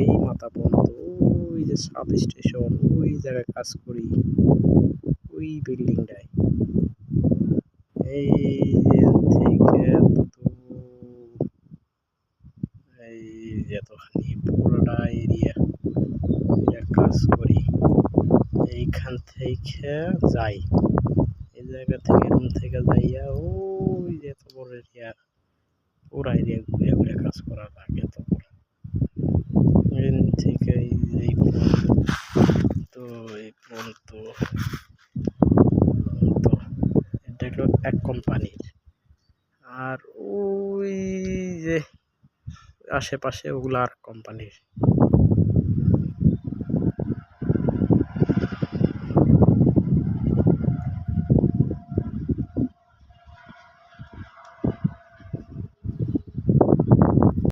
এই মাথা পর্যন্ত ওই যে সাব স্টেশন ওই জায়গায় কাজ করি, ওই বিল্ডিংটায়। এই যে থেকে এই যে এতখানি পুরোটা এরিয়া কাজ করি। এইখান থেকে যাই, এই জায়গা থেকে রুম থেকে যাইয়া ওই যে এত বড় এরিয়া, পুরা এরিয়া ঘুরে ঘুরে কাজ করা লাগে। এত বড় থেকে এই তো এই পর্যন্ত তো এটা হলো এক কোম্পানির। আর ওই যে আশেপাশে ওগুলো আর কোম্পানির।